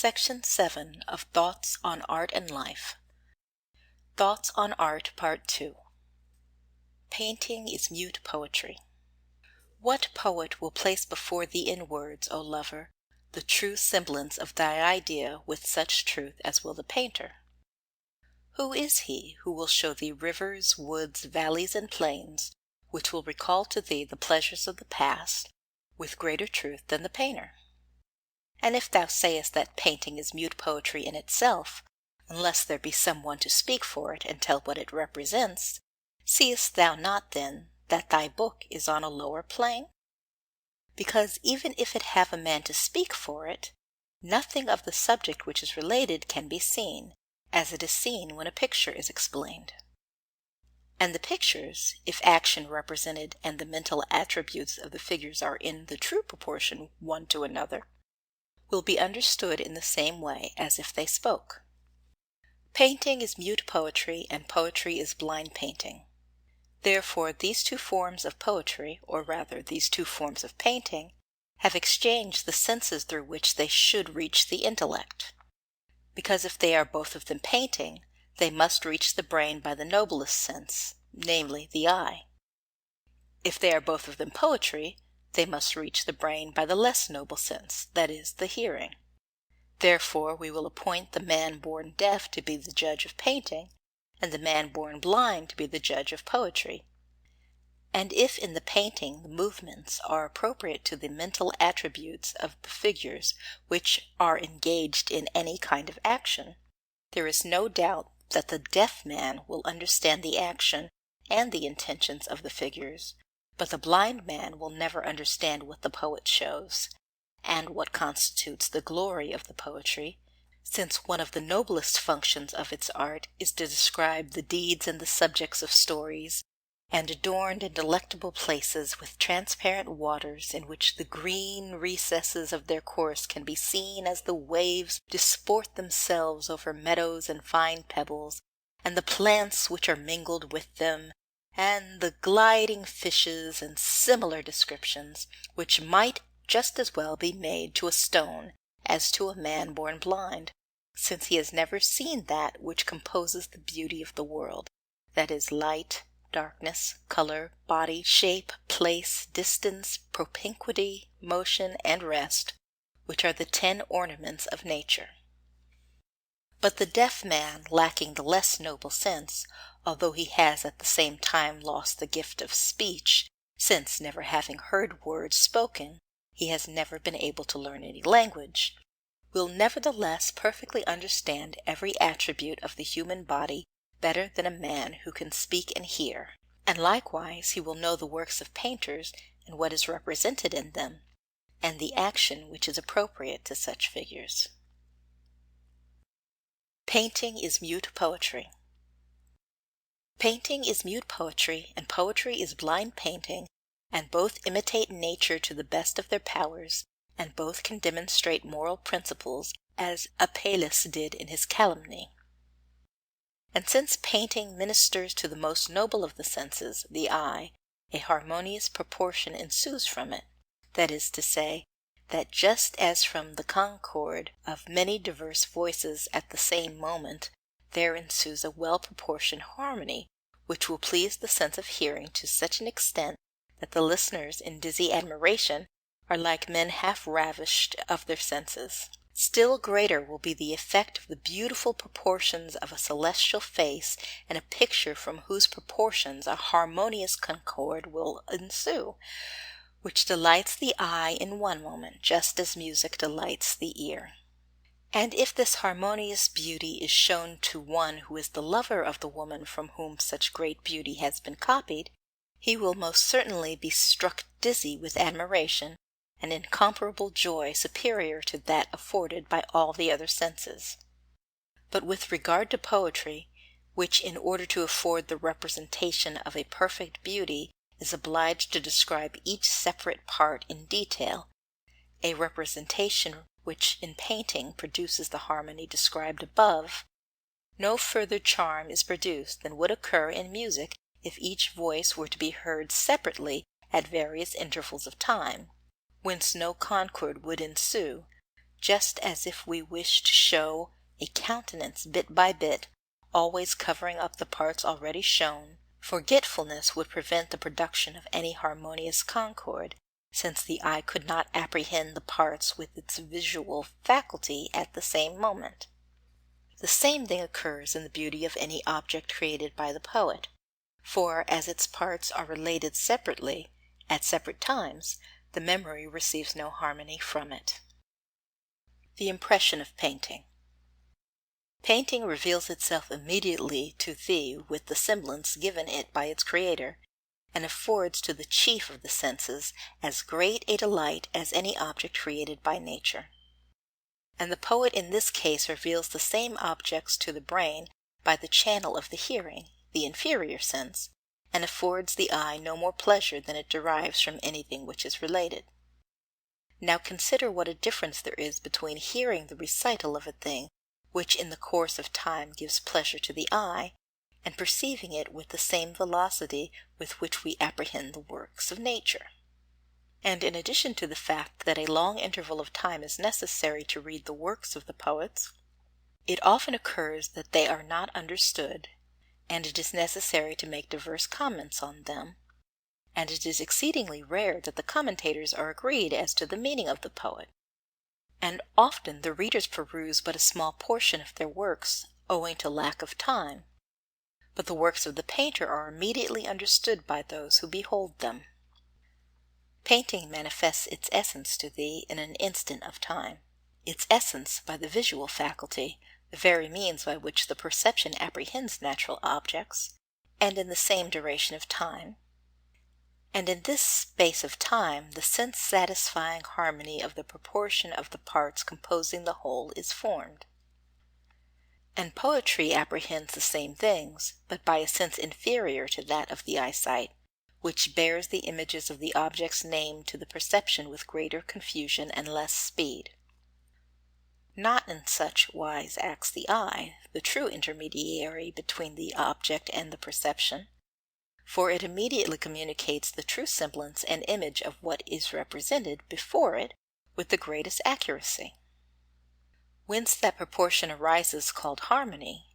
Section 7 of Thoughts on Art and Life. Thoughts on Art, Part 2. Painting is mute poetry. What poet will place before thee in words, O lover, the true semblance of thy idea with such truth as will the painter? Who is he who will show thee rivers, woods, valleys, and plains, which will recall to thee the pleasures of the past, with greater truth than the painter? And if thou sayest that painting is mute poetry in itself, unless there be some one to speak for it and tell what it represents, seest thou not then that thy book is on a lower plane? Because even if it have a man to speak for it, nothing of the subject which is related can be seen, as it is seen when a picture is explained. And the pictures, if action represented and the mental attributes of the figures are in the true proportion one to another, will be understood in the same way as if they spoke. Painting is mute poetry, and poetry is blind painting. Therefore these two forms of poetry, or rather these two forms of painting, have exchanged the senses through which they should reach the intellect. Because if they are both of them painting, they must reach the brain by the noblest sense, namely the eye. If they are both of them poetry, they must reach the brain by the less noble sense, that is, the hearing. Therefore we will appoint the man born deaf to be the judge of painting, and the man born blind to be the judge of poetry. And if in the painting the movements are appropriate to the mental attributes of the figures which are engaged in any kind of action, there is no doubt that the deaf man will understand the action and the intentions of the figures, but the blind man will never understand what the poet shows, and what constitutes the glory of the poetry, since one of the noblest functions of its art is to describe the deeds and the subjects of stories, and adorned in delectable places with transparent waters in which the green recesses of their course can be seen as the waves disport themselves over meadows and fine pebbles, and the plants which are mingled with them, and the gliding fishes, and similar descriptions, which might just as well be made to a stone as to a man born blind, since he has never seen that which composes the beauty of the world, that is, light, darkness, color, body, shape, place, distance, propinquity, motion, and rest, which are the 10 ornaments of nature. But the deaf man, lacking the less noble sense, although he has at the same time lost the gift of speech, since, never having heard words spoken, he has never been able to learn any language, will nevertheless perfectly understand every attribute of the human body better than a man who can speak and hear, and likewise he will know the works of painters and what is represented in them, and the action which is appropriate to such figures. Painting is mute poetry. Painting is mute poetry, and poetry is blind painting, and both imitate nature to the best of their powers, and both can demonstrate moral principles, as Apelles did in his Calumny. And since painting ministers to the most noble of the senses, the eye, a harmonious proportion ensues from it, that is to say, that just as from the concord of many diverse voices at the same moment there ensues a well-proportioned harmony, which will please the sense of hearing to such an extent that the listeners in dizzy admiration are like men half ravished of their senses. Still greater will be the effect of the beautiful proportions of a celestial face in a picture from whose proportions a harmonious concord will ensue, which delights the eye in one moment, just as music delights the ear. And if this harmonious beauty is shown to one who is the lover of the woman from whom such great beauty has been copied, he will most certainly be struck dizzy with admiration, and incomparable joy superior to that afforded by all the other senses. But with regard to poetry, which in order to afford the representation of a perfect beauty is obliged to describe each separate part in detail, a representation which in painting produces the harmony described above, no further charm is produced than would occur in music if each voice were to be heard separately at various intervals of time, whence no concord would ensue, just as if we wished to show a countenance bit by bit, always covering up the parts already shown. Forgetfulness would prevent the production of any harmonious concord, since the eye could not apprehend the parts with its visual faculty at the same moment. The same thing occurs in the beauty of any object created by the poet, for as its parts are related separately, at separate times, the memory receives no harmony from it. The impression of painting. Painting reveals itself immediately to thee with the semblance given it by its creator, and affords to the chief of the senses as great a delight as any object created by nature. And the poet in this case reveals the same objects to the brain by the channel of the hearing, the inferior sense, and affords the eye no more pleasure than it derives from anything which is related. Now consider what a difference there is between hearing the recital of a thing which in the course of time gives pleasure to the eye, and perceiving it with the same velocity with which we apprehend the works of nature. And in addition to the fact that a long interval of time is necessary to read the works of the poets, it often occurs that they are not understood, and it is necessary to make diverse comments on them, and it is exceedingly rare that the commentators are agreed as to the meaning of the poet. And often the readers peruse but a small portion of their works, owing to lack of time, but the works of the painter are immediately understood by those who behold them. Painting manifests its essence to thee in an instant of time, its essence by the visual faculty, the very means by which the perception apprehends natural objects, and in the same duration of time. And in this space of time the sense-satisfying harmony of the proportion of the parts composing the whole is formed. And poetry apprehends the same things, but by a sense inferior to that of the eyesight, which bears the images of the objects named to the perception with greater confusion and less speed. Not in such wise acts the eye, the true intermediary between the object and the perception, for it immediately communicates the true semblance and image of what is represented before it with the greatest accuracy. Whence that proportion arises called harmony,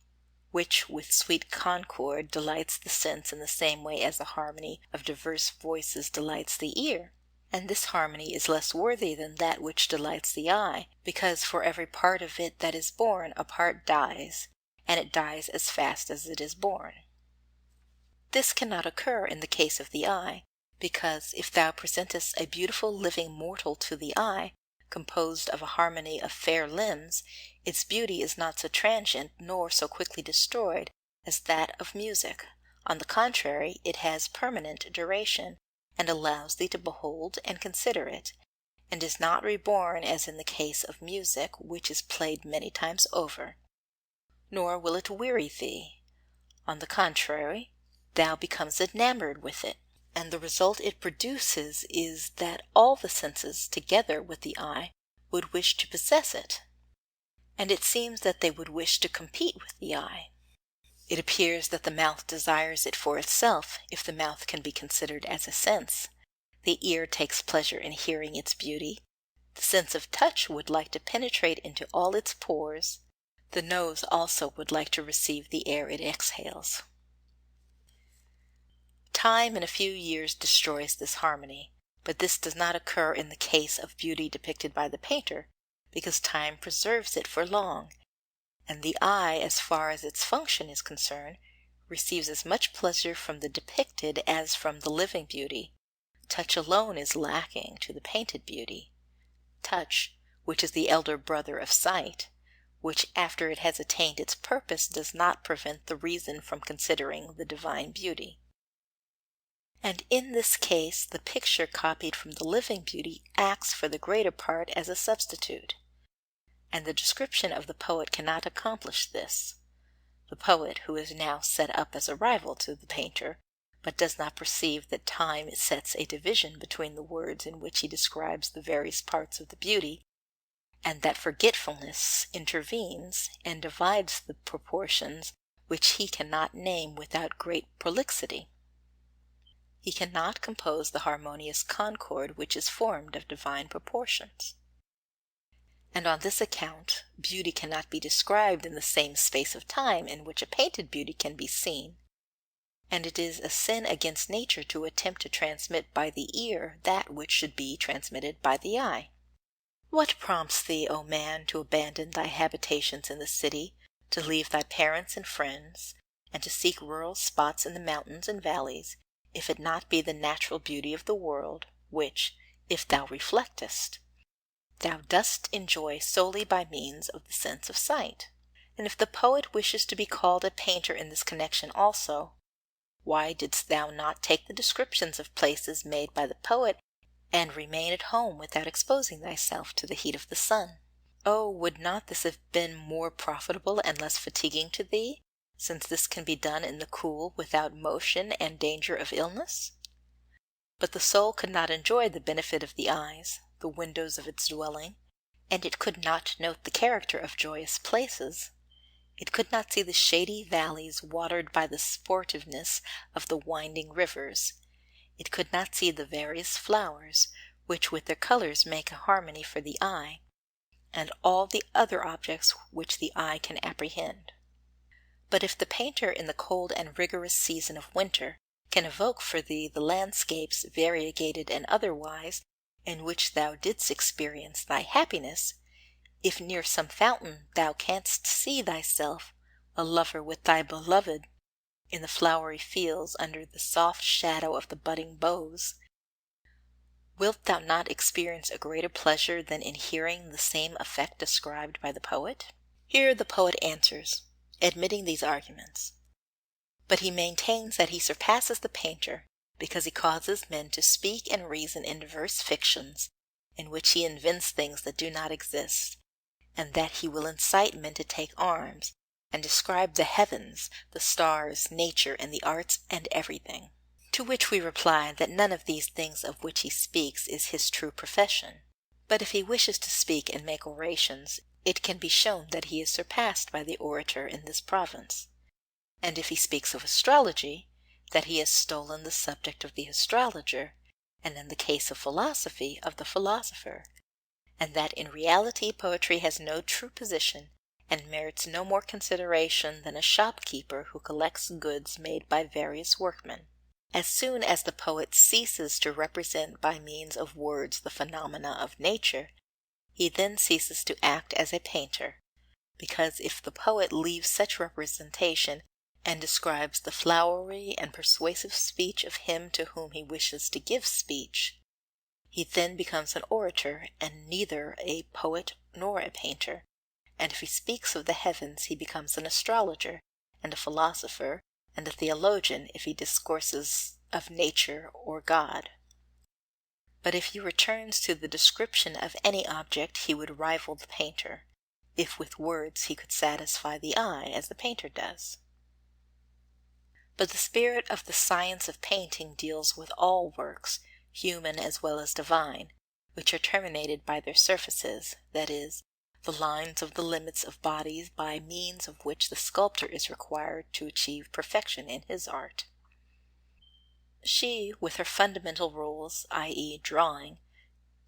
which with sweet concord delights the sense in the same way as the harmony of diverse voices delights the ear. And this harmony is less worthy than that which delights the eye, because for every part of it that is born a part dies, and it dies as fast as it is born. This cannot occur in the case of the eye, because if thou presentest a beautiful living mortal to the eye, composed of a harmony of fair limbs, its beauty is not so transient nor so quickly destroyed as that of music. On the contrary, it has permanent duration, and allows thee to behold and consider it, and is not reborn as in the case of music, which is played many times over. Nor will it weary thee. On the contrary, thou becomes enamored with it, and the result it produces is that all the senses, together with the eye, would wish to possess it, and it seems that they would wish to compete with the eye. It appears that the mouth desires it for itself, if the mouth can be considered as a sense. The ear takes pleasure in hearing its beauty. The sense of touch would like to penetrate into all its pores. The nose also would like to receive the air it exhales. Time in a few years destroys this harmony, but this does not occur in the case of beauty depicted by the painter, because time preserves it for long, and the eye, as far as its function is concerned, receives as much pleasure from the depicted as from the living beauty. Touch alone is lacking to the painted beauty. Touch, which is the elder brother of sight, which after it has attained its purpose does not prevent the reason from considering the divine beauty. And in this case the picture copied from the living beauty acts for the greater part as a substitute, and the description of the poet cannot accomplish this. The poet, who is now set up as a rival to the painter, but does not perceive that time sets a division between the words in which he describes the various parts of the beauty, and that forgetfulness intervenes and divides the proportions which he cannot name without great prolixity. He cannot compose the harmonious concord which is formed of divine proportions. and on this account beauty cannot be described in the same space of time in which a painted beauty can be seen, and it is a sin against nature to attempt to transmit by the ear that which should be transmitted by the eye. What prompts thee, O man, to abandon thy habitations in the city, to leave thy parents and friends, and to seek rural spots in the mountains and valleys, if it not be the natural beauty of the world, which, if thou reflectest, thou dost enjoy solely by means of the sense of sight? And if the poet wishes to be called a painter in this connection also, why didst thou not take the descriptions of places made by the poet, and remain at home without exposing thyself to the heat of the sun? Oh, would not this have been more profitable and less fatiguing to thee, since this can be done in the cool without motion and danger of illness? But the soul could not enjoy the benefit of the eyes, the windows of its dwelling, and it could not note the character of joyous places. It could not see the shady valleys watered by the sportiveness of the winding rivers. It could not see the various flowers, which with their colors make a harmony for the eye, and all the other objects which the eye can apprehend. But if the painter in the cold and rigorous season of winter can evoke for thee the landscapes, variegated and otherwise, in which thou didst experience thy happiness, if near some fountain thou canst see thyself a lover with thy beloved, in the flowery fields under the soft shadow of the budding boughs, wilt thou not experience a greater pleasure than in hearing the same effect described by the poet? Here the poet answers, admitting these arguments. But he maintains that he surpasses the painter, because he causes men to speak and reason in diverse fictions, in which he invents things that do not exist, and that he will incite men to take arms, and describe the heavens, the stars, nature, and the arts, and everything. To which we reply that none of these things of which he speaks is his true profession. But if he wishes to speak and make orations, it can be shown that he is surpassed by the orator in this province. And if he speaks of astrology, that he has stolen the subject of the astrologer, and in the case of philosophy, of the philosopher, and that in reality poetry has no true position, and merits no more consideration than a shopkeeper who collects goods made by various workmen. As soon as the poet ceases to represent by means of words the phenomena of nature, he then ceases to act as a painter, because if the poet leaves such representation and describes the flowery and persuasive speech of him to whom he wishes to give speech, he then becomes an orator and neither a poet nor a painter, and if he speaks of the heavens he becomes an astrologer and a philosopher and a theologian if he discourses of nature or God. But if he returns to the description of any object he would rival the painter, if with words he could satisfy the eye as the painter does. But the spirit of the science of painting deals with all works, human as well as divine, which are terminated by their surfaces, that is, the lines of the limits of bodies by means of which the sculptor is required to achieve perfection in his art. She, with her fundamental rules, i.e., drawing,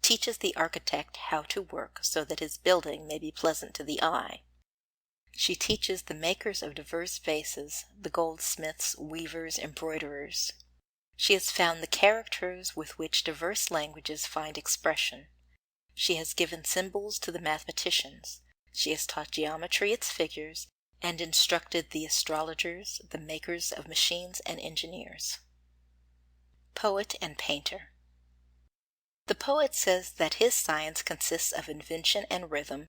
teaches the architect how to work so that his building may be pleasant to the eye. She teaches the makers of diverse vases, the goldsmiths, weavers, embroiderers. She has found the characters with which diverse languages find expression. She has given symbols to the mathematicians. She has taught geometry its figures, and instructed the astrologers, the makers of machines and engineers. Poet and Painter. The poet says that his science consists of invention and rhythm,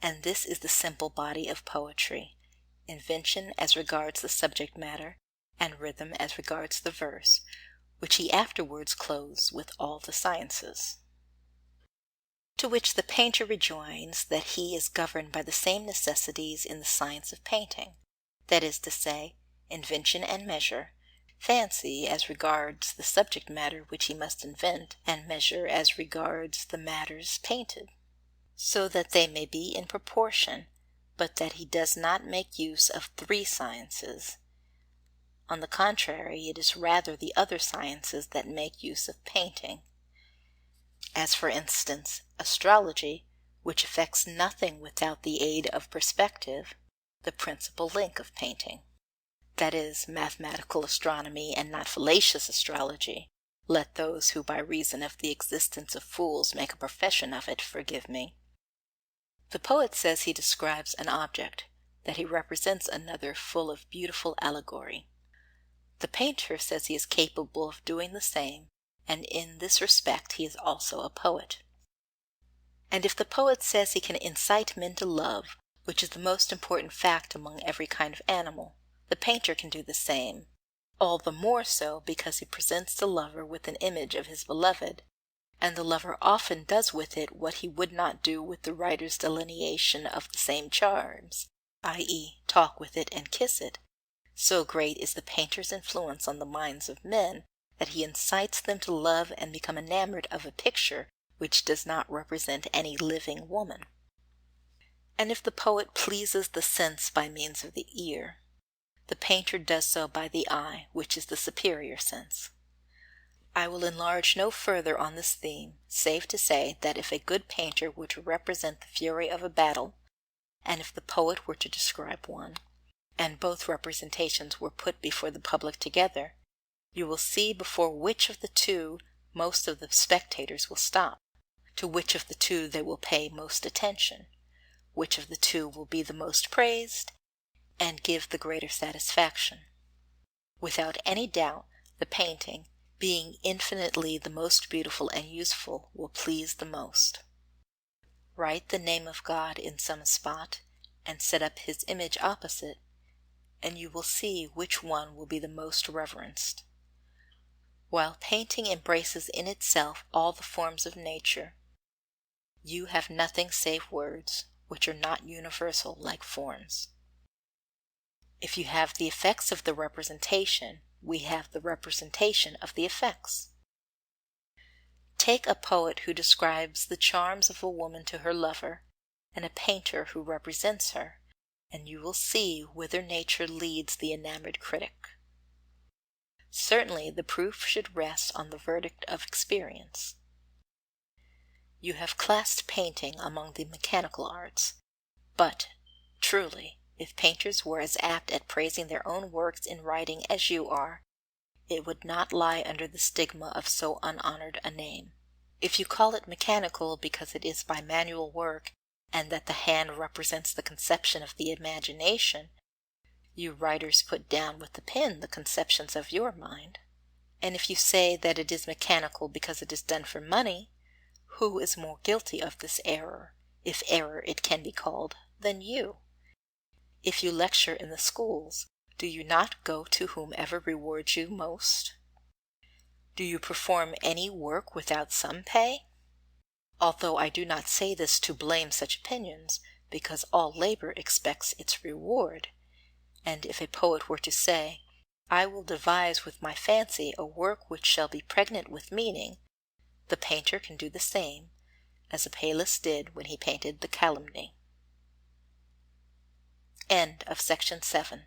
and this is the simple body of poetry, invention as regards the subject matter, and rhythm as regards the verse, which he afterwards clothes with all the sciences. To which the painter rejoins that he is governed by the same necessities in the science of painting, that is to say, invention and measure, fancy as regards the subject matter which he must invent, and measure as regards the matters painted, so that they may be in proportion, but that he does not make use of three sciences. On the contrary, it is rather the other sciences that make use of painting, as for instance, astrology, which effects nothing without the aid of perspective, the principal link of painting. That is, mathematical astronomy and not fallacious astrology. Let those who by reason of the existence of fools make a profession of it forgive me. The poet says he describes an object, that he represents another full of beautiful allegory. The painter says he is capable of doing the same, and in this respect he is also a poet. And if the poet says he can incite men to love, which is the most important fact among every kind of animal, the painter can do the same, all the more so because he presents the lover with an image of his beloved, and the lover often does with it what he would not do with the writer's delineation of the same charms, i.e., talk with it and kiss it. So great is the painter's influence on the minds of men that he incites them to love and become enamored of a picture which does not represent any living woman. And if the poet pleases the sense by means of the ear, the painter does so by the eye, which is the superior sense. I will enlarge no further on this theme, save to say that if a good painter were to represent the fury of a battle, and if the poet were to describe one, and both representations were put before the public together, you will see before which of the two most of the spectators will stop, to which of the two they will pay most attention, which of the two will be the most praised, and give the greater satisfaction. Without any doubt, the painting, being infinitely the most beautiful and useful, will please the most. Write the name of God in some spot, and set up his image opposite, and you will see which one will be the most reverenced. While painting embraces in itself all the forms of nature, you have nothing save words, which are not universal like forms. If you have the effects of the representation, we have the representation of the effects. Take a poet who describes the charms of a woman to her lover, and a painter who represents her, and you will see whither nature leads the enamored critic. Certainly the proof should rest on the verdict of experience. You have classed painting among the mechanical arts, but, truly, if painters were as apt at praising their own works in writing as you are, it would not lie under the stigma of so unhonored a name. If you call it mechanical because it is by manual work, and that the hand represents the conception of the imagination, you writers put down with the pen the conceptions of your mind. And if you say that it is mechanical because it is done for money, who is more guilty of this error, if error it can be called, than you? If you lecture in the schools, do you not go to whomever rewards you most? Do you perform any work without some pay? Although I do not say this to blame such opinions, because all labor expects its reward, and if a poet were to say, I will devise with my fancy a work which shall be pregnant with meaning, the painter can do the same, as Apelles did when he painted the calumny. End of section 7.